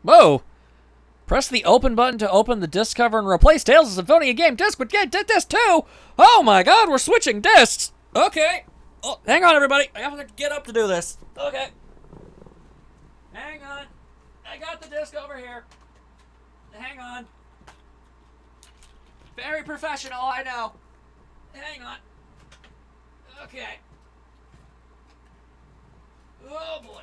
Whoa! Press the open button to open the disc cover and replace Tales of Symphonia game disc with disc 2! Oh my god, we're switching discs! Okay. Oh, hang on, everybody. I have to get up to do this. Okay. Hang on. I got the disc over here. Hang on. Very professional, I know. Hang on. Okay. Oh, boy.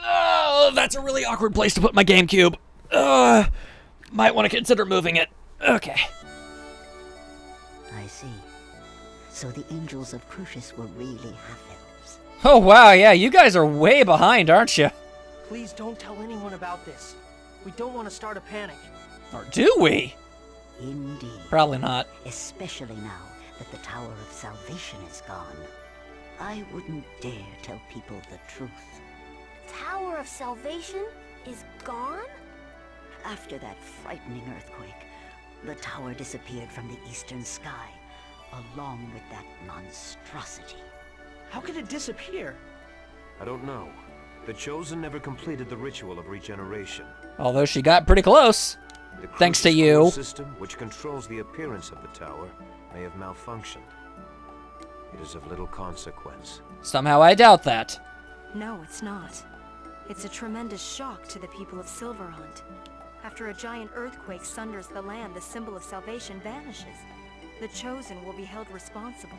Oh, that's a really awkward place to put my GameCube. Might want to consider moving it. Okay. I see. So the angels of Crucius were really half-elves. Oh, wow, yeah, you guys are way behind, aren't you? Please don't tell anyone about this. We don't want to start a panic. Or do we? Indeed. Probably not. Especially now that the Tower of Salvation is gone. I wouldn't dare tell people the truth. Tower of Salvation is gone? After that frightening earthquake, the tower disappeared from the eastern sky, along with that monstrosity. How could it disappear? I don't know. The Chosen never completed the ritual of regeneration. Although she got pretty close. The Thanks to Crucius you. core system, which controls the appearance of the tower, may have malfunctioned. It is of little consequence. Somehow I doubt that. No, it's not. It's a tremendous shock to the people of Silverhunt. After a giant earthquake sunders the land, the symbol of salvation vanishes. The Chosen will be held responsible.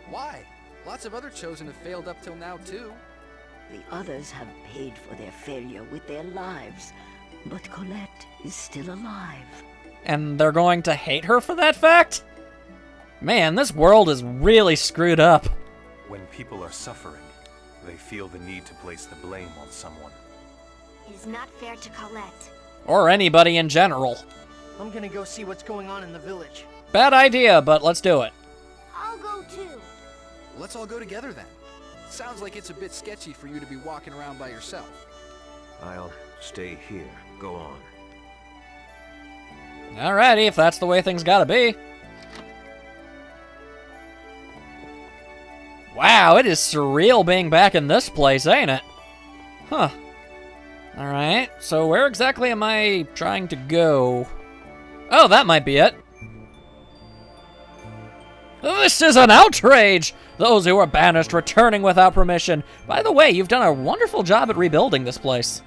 Why? Lots of other Chosen have failed up till now, too. The others have paid for their failure with their lives, but Colette is still alive. And they're going to hate her for that fact? Man, this world is really screwed up. When people are suffering, they feel the need to place the blame on someone. It is not fair to Colette. Or anybody in general. I'm gonna go see what's going on in the village. Bad idea, but let's do it. I'll go too. Let's all go together then. Sounds like it's a bit sketchy for you to be walking around by yourself. I'll stay here. Go on. Alrighty, if that's the way things gotta be. Wow, it is surreal being back in this place, ain't it? Huh. Alright, so where exactly am I trying to go? Oh, that might be it. This is an outrage! Those who were banished returning without permission. By the way, you've done a wonderful job at rebuilding this place.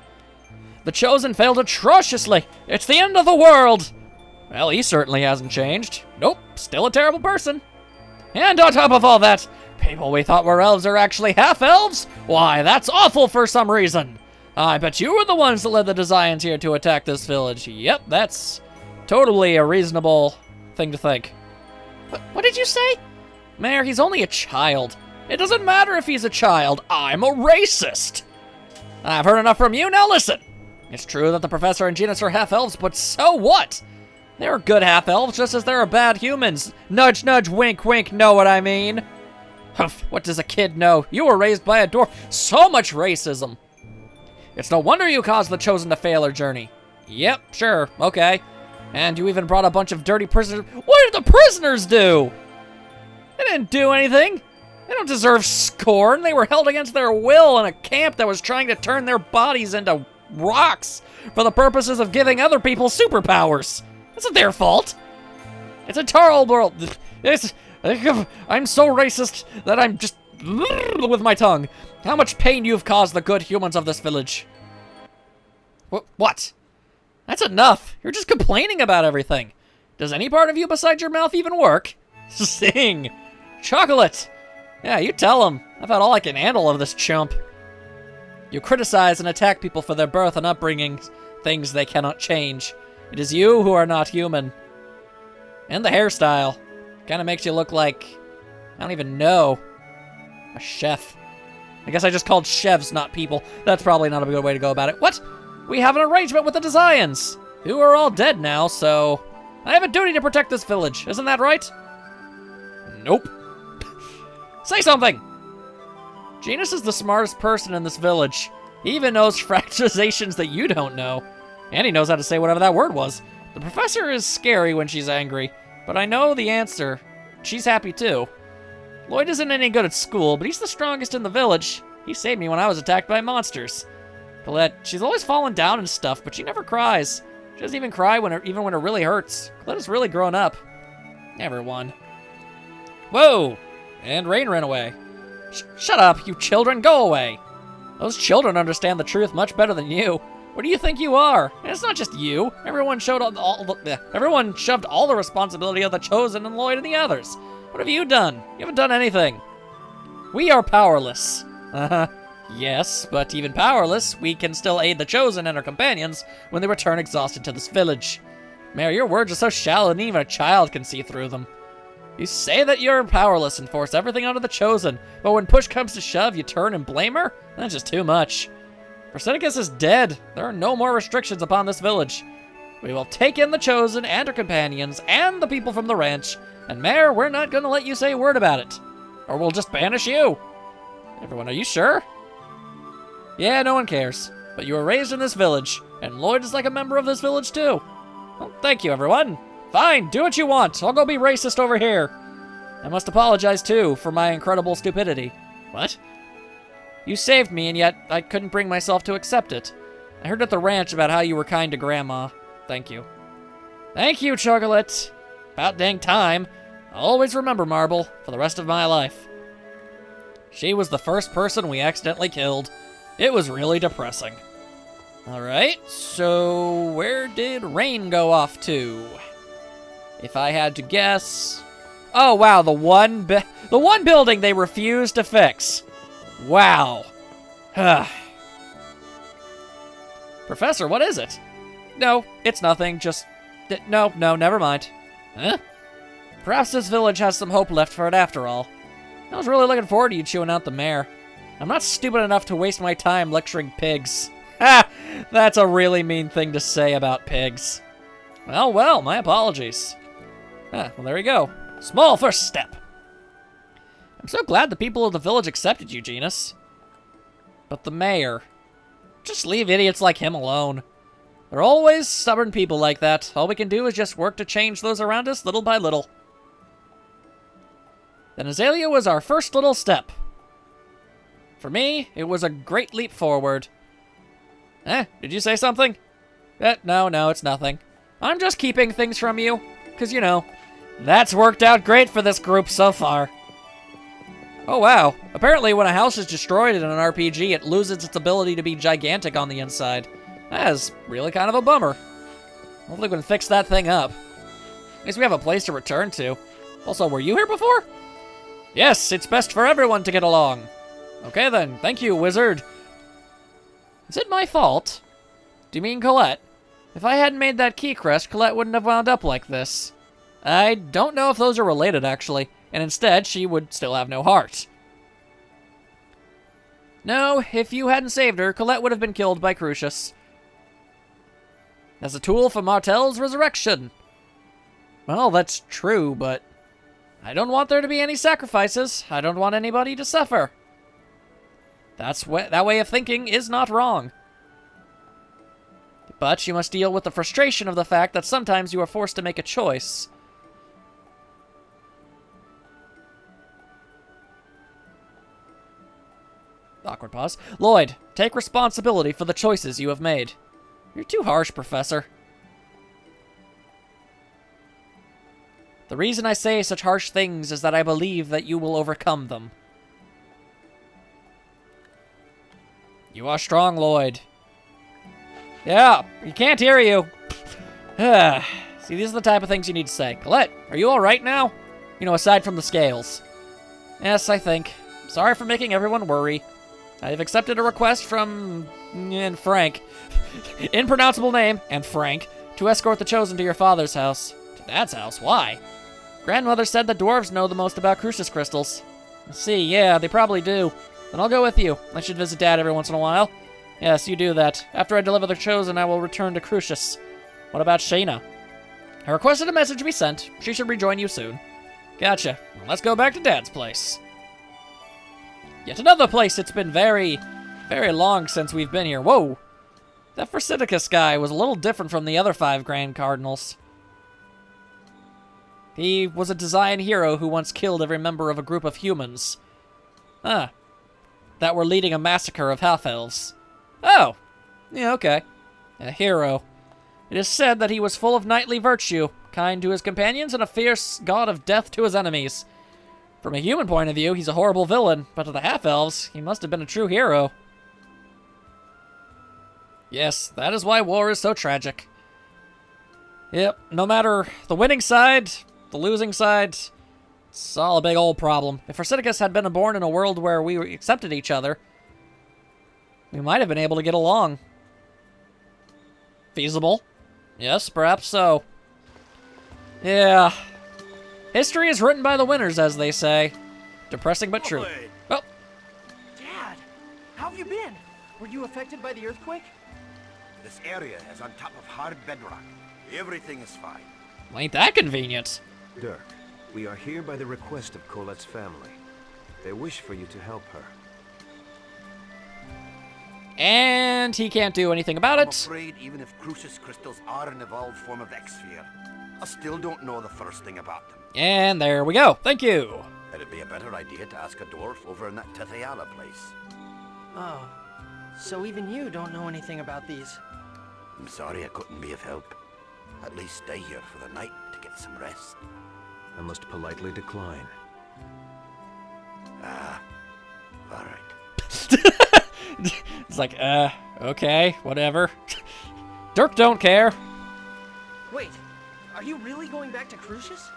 The Chosen failed atrociously. It's the end of the world! Well, he certainly hasn't changed. Nope, still a terrible person. And on top of all that, people we thought were elves are actually half-elves? Why, that's awful for some reason. I bet you were the ones that led the Desians here to attack this village. Yep, that's totally a reasonable thing to think. What did you say? Mayor, he's only a child. It doesn't matter if he's a child. I'm a racist. I've heard enough from you, now listen. It's true that the professor and Genus are half-elves, but so what? They're good half-elves just as there are bad humans. Nudge, nudge, wink, wink, know what I mean? Humph, what does a kid know? You were raised by a dwarf. So much racism. It's no wonder you caused the Chosen to fail their journey. Yep, sure, okay. And you even brought a bunch of dirty prisoners. What did the prisoners do? They didn't do anything. They don't deserve scorn. They were held against their will in a camp that was trying to turn their bodies into rocks for the purposes of giving other people superpowers. That's not their fault. It's a terrible world. I'm so racist that I'm just with my tongue. How much pain you've caused the good humans of this village. What? That's enough. You're just complaining about everything. Does any part of you besides your mouth even work? Sing. Chocolate. Yeah, you tell him. I've had all I can handle of this chump. You criticize and attack people for their birth and upbringing, things they cannot change. It is you who are not human. And the hairstyle. Kind of makes you look like, I don't even know, a chef. I guess I just called chefs, not people. That's probably not a good way to go about it. What? We have an arrangement with the Desians, who are all dead now, so I have a duty to protect this village. Isn't that right? Nope. Say something! Genus is the smartest person in this village. He even knows fractalizations that you don't know. And he knows how to say whatever that word was. The professor is scary when she's angry, but I know the answer. She's happy too. Lloyd isn't any good at school, but he's the strongest in the village. He saved me when I was attacked by monsters. Colette, she's always falling down and stuff, but she never cries. She doesn't even cry even when it really hurts. Colette has really grown up. Everyone. Whoa! And Rain ran away. Shut up, you children, go away. Those children understand the truth much better than you. What do you think you are? And it's not just you. Everyone shoved all the responsibility of the Chosen and Lloyd and the others. What have you done? You haven't done anything. We are powerless. Yes, but even powerless, we can still aid the Chosen and our companions when they return exhausted to this village. Mary, your words are so shallow that even a child can see through them. You say that you're powerless and force everything onto the Chosen, but when push comes to shove, you turn and blame her? That's just too much. Persenicus is dead. There are no more restrictions upon this village. We will take in the Chosen and our companions and the people from the ranch, and Mare, we're not going to let you say a word about it. Or we'll just banish you. Everyone, are you sure? Yeah, no one cares. But you were raised in this village, and Lloyd is like a member of this village too. Well, thank you, everyone. Fine, do what you want. I'll go be racist over here. I must apologize, too, for my incredible stupidity. What? You saved me, and yet I couldn't bring myself to accept it. I heard at the ranch about how you were kind to Grandma. Thank you. Thank you, Chocolate. About dang time. I'll always remember Marble for the rest of my life. She was the first person we accidentally killed. It was really depressing. Alright, so where did Rain go off to? If I had to guess... Oh, wow, the one building they refused to fix. Wow. Professor, what is it? No, it's nothing, just... No, never mind. Huh? Perhaps this village has some hope left for it after all. I was really looking forward to you chewing out the mare. I'm not stupid enough to waste my time lecturing pigs. Ha! That's a really mean thing to say about pigs. Well, my apologies. Well, there you go. Small first step. I'm so glad the people of the village accepted you, Genus. But the mayor... Just leave idiots like him alone. There are always stubborn people like that. All we can do is just work to change those around us little by little. Then Azalea was our first little step. For me, it was a great leap forward. Did you say something? No, it's nothing. I'm just keeping things from you. Because, you know, that's worked out great for this group so far. Oh, wow. Apparently, when a house is destroyed in an RPG, it loses its ability to be gigantic on the inside. That is really kind of a bummer. Hopefully we can fix that thing up. At least we have a place to return to. Also, were you here before? Yes, it's best for everyone to get along. Okay then, thank you, wizard. Is it my fault? Do you mean Colette? If I hadn't made that key crest, Colette wouldn't have wound up like this. I don't know if those are related, actually, and instead, she would still have no heart. No, if you hadn't saved her, Colette would have been killed by Crucius. As a tool for Martel's resurrection. Well, that's true, but I don't want there to be any sacrifices. I don't want anybody to suffer. That way of thinking is not wrong. But you must deal with the frustration of the fact that sometimes you are forced to make a choice. Awkward pause. Lloyd, take responsibility for the choices you have made. You're too harsh, Professor. The reason I say such harsh things is that I believe that you will overcome them. You are strong, Lloyd. Yeah, he can't hear you. See, these are the type of things you need to say. Colette, are you alright now? You know, aside from the scales. Yes, I think. Sorry for making everyone worry. I have accepted a request from... and Frank. Impronounceable name, and Frank, to escort the Chosen to your father's house. To Dad's house? Why? Grandmother said the dwarves know the most about Crucius crystals. I see, yeah, they probably do. Then I'll go with you. I should visit Dad every once in a while. Yes, you do that. After I deliver the Chosen, I will return to Crucius. What about Shayna? I requested a message be sent. She should rejoin you soon. Gotcha. Well, let's go back to Dad's place. Yet another place. It's been very, very long since we've been here. Whoa! That Forsythicus guy was a little different from the other 5 Grand Cardinals. He was a design hero who once killed every member of a group of humans. That were leading a massacre of half-elves. Oh, Yeah, okay. A hero. It is said that he was full of knightly virtue, kind to his companions, and a fierce god of death to his enemies. From a human point of view, he's a horrible villain, but to the half-elves, he must have been a true hero. Yes, that is why war is so tragic. Yep, no matter the winning side, the losing side, it's all a big old problem. If Forsythicus had been born in a world where we accepted each other, we might have been able to get along. Feasible. Yes, perhaps so. Yeah. History is written by the winners, as they say. Depressing but true. Oh. Dad, how have you been? Were you affected by the earthquake? This area is on top of hard bedrock. Everything is fine. Well, ain't that convenient? Dirk, we are here by the request of Colette's family. They wish for you to help her. And he can't do anything about I'm it. afraid even if Crucis crystals are an evolved form of X-Sphere, I still don't know the first thing about them. And there we go. Thank you. It'd be a better idea to ask a dwarf over in that Tithiala place. Oh, so even you don't know anything about these. I'm sorry I couldn't be of help. At least stay here for the night to get some rest. I must politely decline. Ah, all right. It's like, okay, whatever. Dirk don't care. Wait, are you really going back to Crucis?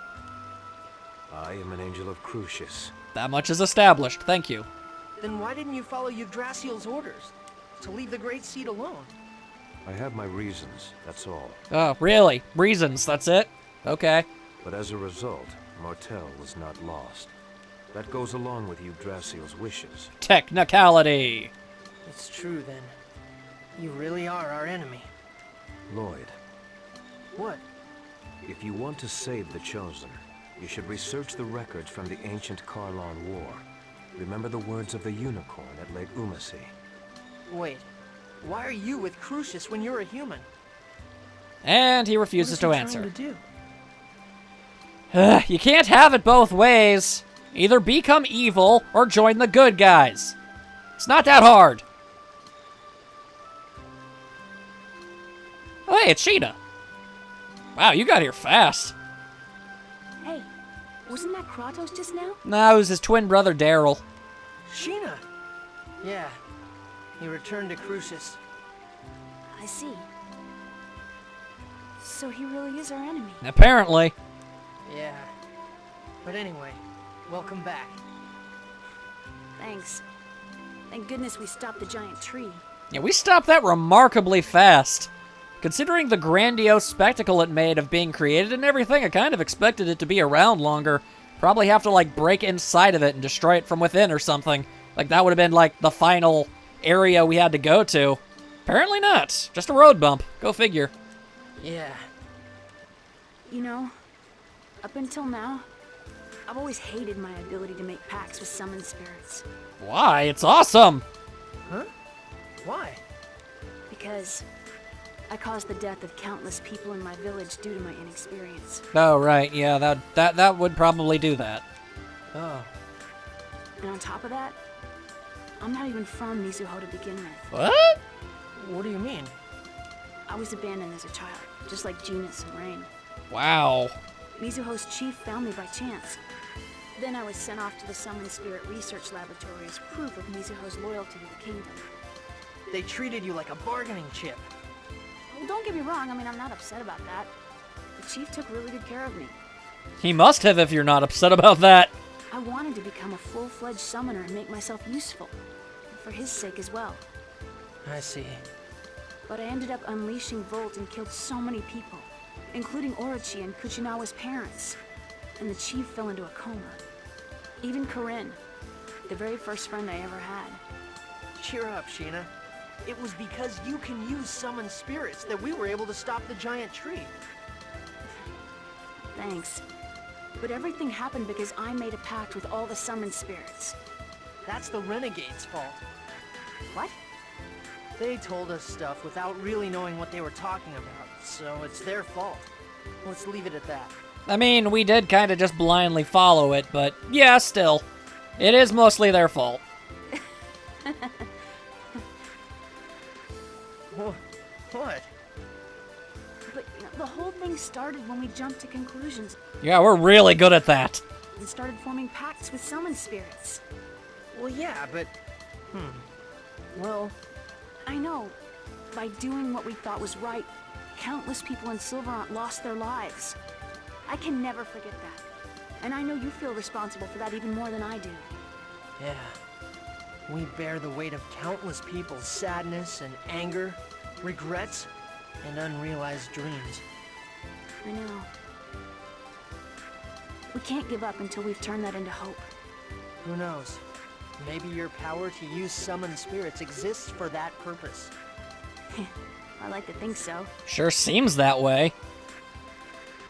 I am an angel of Crucis. That much is established, thank you. Then why didn't you follow Yggdrasil's orders? To leave the Great Seed alone? I have my reasons, that's all. Oh, really? Reasons, that's it? Okay. But as a result, Martel was not lost. That goes along with Yggdrasil's wishes. Technicality. It's true then. You really are our enemy. Lloyd, What? if you want to save the Chosen, you should research the records from the ancient Karlon War. Remember the words of the unicorn at Lake Umasi. Wait, why are you with Crucis when you're a human? And he refuses to What is he answer. trying to do? You can't have it both ways. Either become evil or join the good guys. It's not that hard. Oh, hey, it's Sheena. Wow, you got here fast. Hey, wasn't that Kratos just now? No, it was his twin brother, Daryl. Sheena! Yeah, he returned to Crucis. I see. So he really is our enemy. Apparently. Yeah. But anyway, welcome back. Thanks. Thank goodness we stopped the giant tree. Yeah, we stopped that remarkably fast. Considering the grandiose spectacle it made of being created and everything, I kind of expected it to be around longer. Probably have to, like, break inside of it and destroy it from within or something. Like, that would have been, like, the final area we had to go to. Apparently not. Just a road bump. Go figure. Yeah. You know, up until now, I've always hated my ability to make pacts with summoned spirits. Why? It's awesome! Huh? Why? Because I caused the death of countless people in my village due to my inexperience. Oh, right. Yeah, that would probably do that. Oh. And on top of that, I'm not even from Mizuho to begin with. What? What do you mean? I was abandoned as a child, just like Genus and Rain. Wow. Mizuho's chief found me by chance. Then I was sent off to the Summoned Spirit Research Laboratory as proof of Mizuho's loyalty to the kingdom. They treated you like a bargaining chip. Well, don't get me wrong, I mean, I'm not upset about that. The chief took really good care of me. He must have if you're not upset about that. I wanted to become a full-fledged summoner and make myself useful. For his sake as well. I see. But I ended up unleashing Volt and killed so many people, including Orochi and Kuchinawa's parents. And the chief fell into a coma. Even Corinne, the very first friend I ever had. Cheer up, Sheena. It was because you can use summoned spirits that we were able to stop the giant tree. Thanks. But everything happened because I made a pact with all the summoned spirits. That's the Renegade's fault. What? They told us stuff without really knowing what they were talking about, so it's their fault. Let's leave it at that. I mean, we did kind of just blindly follow it, but yeah, still. It is mostly their fault. What? But the whole thing started when we jumped to conclusions Yeah, we're really good at that. and started forming pacts with summon spirits. Well, yeah, but... Well, I know. By doing what we thought was right, countless people in Silverant lost their lives. I can never forget that. And I know you feel responsible for that even more than I do. yeah. We bear the weight of countless people's sadness and anger, regrets, and unrealized dreams. I know. We can't give up until we've turned that into hope. Who knows? Maybe your power to use summon spirits exists for that purpose. I like to think so. Sure seems that way.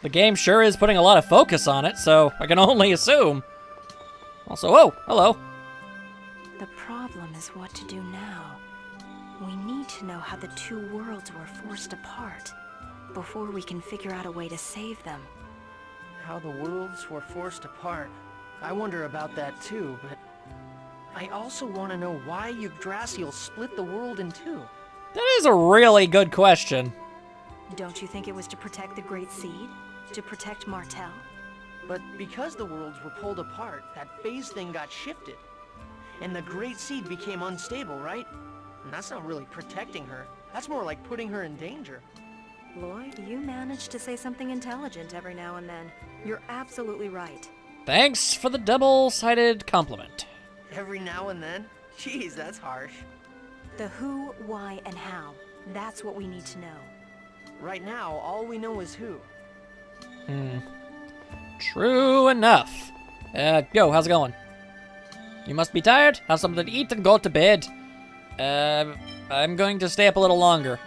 The game sure is putting a lot of focus on it, so I can only assume. Also, oh, hello. The problem is what to do now. We need to know how the two worlds were forced apart before we can figure out a way to save them. How the worlds were forced apart. I wonder about that too, but... I also want to know why Yggdrasil split the world in two. That is a really good question. Don't you think it was to protect the Great Seed? To protect Martel? But because the worlds were pulled apart, that phase thing got shifted. And the Great Seed became unstable, right? And that's not really protecting her. That's more like putting her in danger. Lloyd, you manage to say something intelligent every now and then. You're absolutely right. Thanks for the double-sided compliment. Every now and then? Jeez, that's harsh. The who, why, and how. That's what we need to know. Right now, all we know is who. True enough. Yo, how's it going? You must be tired. Have something to eat and go to bed. I'm going to stay up a little longer.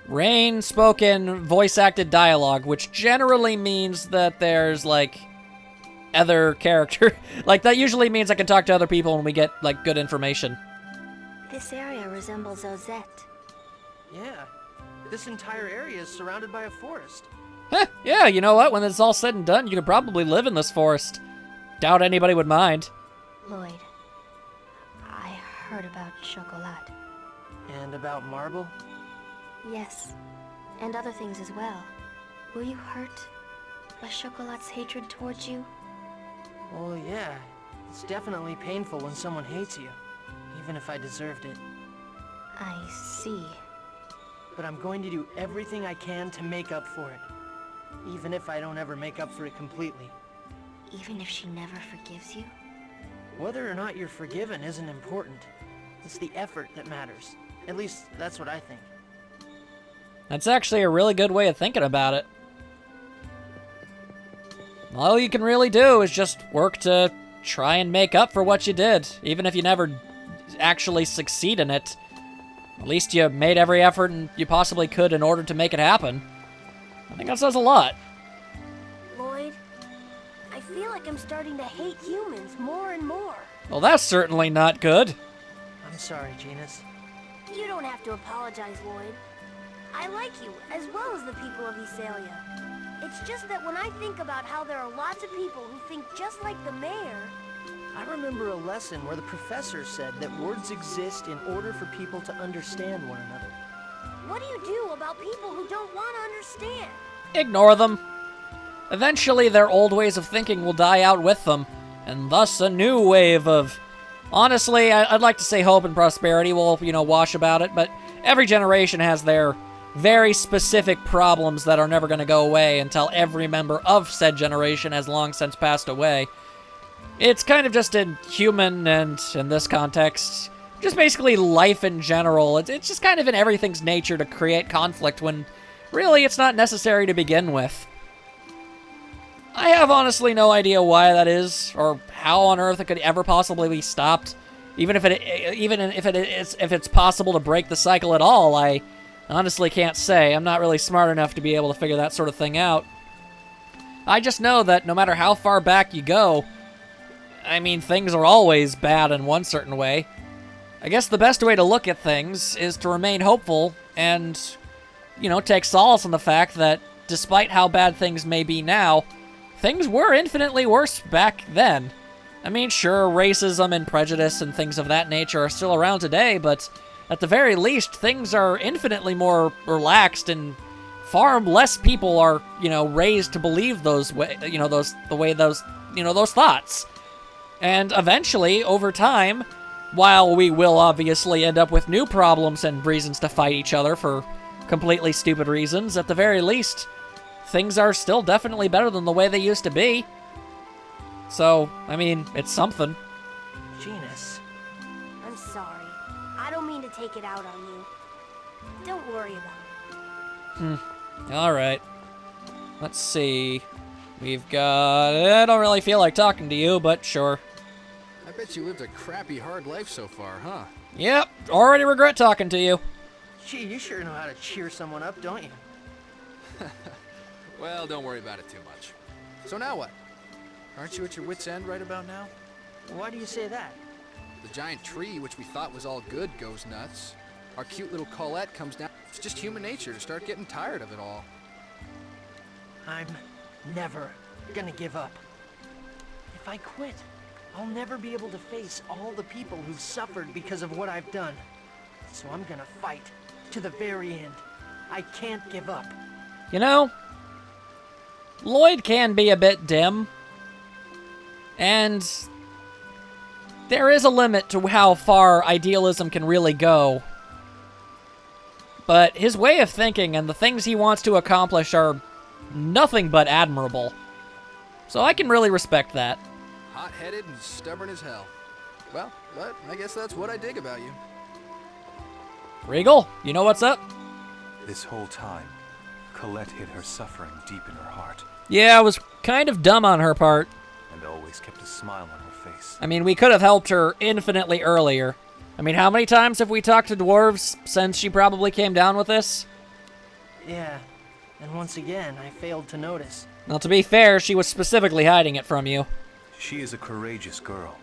Rain-spoken, voice-acted dialogue, which generally means that there's, like, other character. Like, that usually means I can talk to other people and we get, like, good information. This area resembles Ozette. Yeah. This entire area is surrounded by a forest. Huh, yeah, you know what? When it's all said and done, you could probably live in this forest. Doubt anybody would mind. Lloyd, I heard about Chocolat. And about Marble? Yes, and other things as well. Were you hurt by Chocolat's hatred towards you? Well, yeah. It's definitely painful when someone hates you, even if I deserved it. I see. But I'm going to do everything I can to make up for it. Even if I don't ever make up for it completely. Even if she never forgives you? Whether or not you're forgiven isn't important. It's the effort that matters. At least, that's what I think. That's actually a really good way of thinking about it. All you can really do is just work to try and make up for what you did, even if you never actually succeed in it. At least you made every effort you possibly could in order to make it happen. I think that says a lot. Lloyd, I feel like I'm starting to hate humans more and more. Well, that's certainly not good. I'm sorry, Genus. You don't have to apologize, Lloyd. I like you, as well as the people of Esalia. It's just that when I think about how there are lots of people who think just like the mayor... I remember a lesson where the professor said that words exist in order for people to understand one another. What do you do about people who don't want to understand? Ignore them. Eventually, their old ways of thinking will die out with them, and thus a new wave of... Honestly, I'd like to say hope and prosperity will, wash about it, but every generation has their very specific problems that are never going to go away until every member of said generation has long since passed away. It's kind of just in human and, in this context, just basically life in general. It's just kind of in everything's nature to create conflict when really it's not necessary to begin with. I have honestly no idea why that is, or how on earth it could ever possibly be stopped. Even if it's possible to break the cycle at all, I honestly can't say. I'm not really smart enough to be able to figure that sort of thing out. I just know that no matter how far back you go, I mean, things are always bad in one certain way. I guess the best way to look at things is to remain hopeful and, take solace in the fact that despite how bad things may be now, things were infinitely worse back then. I mean, sure, racism and prejudice and things of that nature are still around today, but at the very least, things are infinitely more relaxed and far less people are, raised to believe those thoughts. And eventually, over time, while we will obviously end up with new problems and reasons to fight each other for completely stupid reasons, at the very least, things are still definitely better than the way they used to be. So, I mean, it's something. Genus. I'm sorry. I don't mean to take it out on you. Don't worry about it. Alright. Let's see. We've got... I don't really feel like talking to you, but sure. I bet you lived a crappy, hard life so far, huh? Yep, already regret talking to you. Gee, you sure know how to cheer someone up, don't you? Well, don't worry about it too much. So now what? Aren't you at your wit's end right about now? Why do you say that? The giant tree, which we thought was all good, goes nuts. Our cute little Colette comes down. It's just human nature to start getting tired of it all. I'm never gonna give up. If I quit, I'll never be able to face all the people who've suffered because of what I've done. So I'm gonna fight to the very end. I can't give up. Lloyd can be a bit dim. And there is a limit to how far idealism can really go. But his way of thinking and the things he wants to accomplish are nothing but admirable. So I can really respect that. Hot-headed and stubborn as hell. Well, but I guess that's what I dig about you. Regal, you know what's up? This whole time, Colette hid her suffering deep in her heart. Yeah, it was kind of dumb on her part. And always kept a smile on her face. I mean, we could have helped her infinitely earlier. I mean, how many times have we talked to dwarves since she probably came down with this? Yeah, and once again, I failed to notice. Now, to be fair, she was specifically hiding it from you. She is a courageous girl.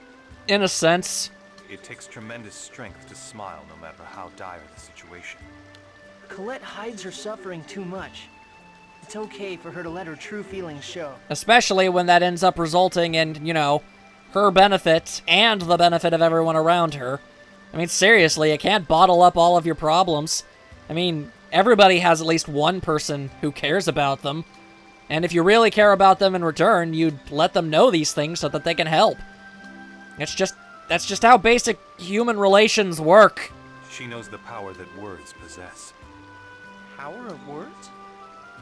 In a sense. It takes tremendous strength to smile no matter how dire the situation. Colette hides her suffering too much. It's okay for her to let her true feelings show. Especially when that ends up resulting in, her benefit and the benefit of everyone around her. I mean, seriously, you can't bottle up all of your problems. I mean, everybody has at least one person who cares about them. And if you really care about them in return, you'd let them know these things so that they can help. That's just how basic human relations work. She knows the power that words possess. Power of words?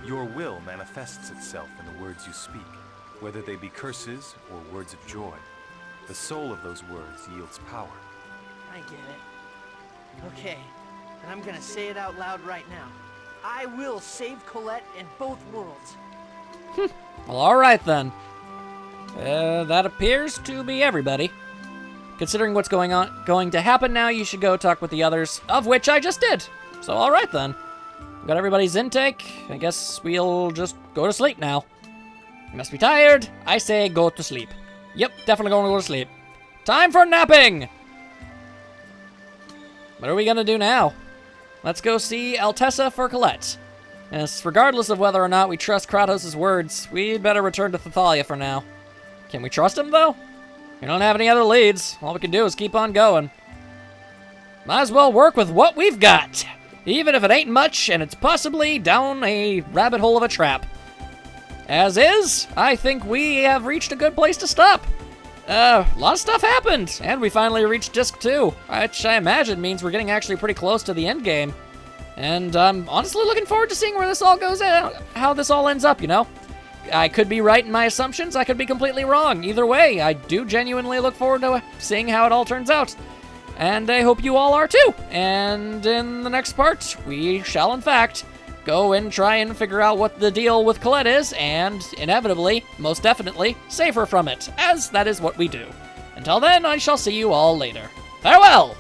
Your will manifests itself in the words you speak, whether they be curses or words of joy. The soul of those words yields power. I get it. Okay, and I'm gonna say it out loud right now. I will save Colette in both worlds. Well, alright then. That appears to be everybody. Considering what's going to happen now, you should go talk with the others, of which I just did. So alright then. Got everybody's intake. I guess we'll just go to sleep now. You must be tired. I say go to sleep. Yep, definitely going to go to sleep. Time for napping! What are we gonna do now? Let's go see Altessa for Colette. Yes, regardless of whether or not we trust Kratos' words, we'd better return to Thalia for now. Can we trust him, though? We don't have any other leads. All we can do is keep on going. Might as well work with what we've got. Even if it ain't much, and it's possibly down a rabbit hole of a trap. As is, I think we have reached a good place to stop. A lot of stuff happened, and we finally reached Disc 2, which I imagine means we're getting actually pretty close to the end game. And I'm honestly looking forward to seeing where this all goes, how this all ends up, I could be right in my assumptions, I could be completely wrong. Either way, I do genuinely look forward to seeing how it all turns out. And I hope you all are too. And in the next part, we shall in fact go and try and figure out what the deal with Colette is, and inevitably, most definitely, save her from it, as that is what we do. Until then, I shall see you all later. Farewell!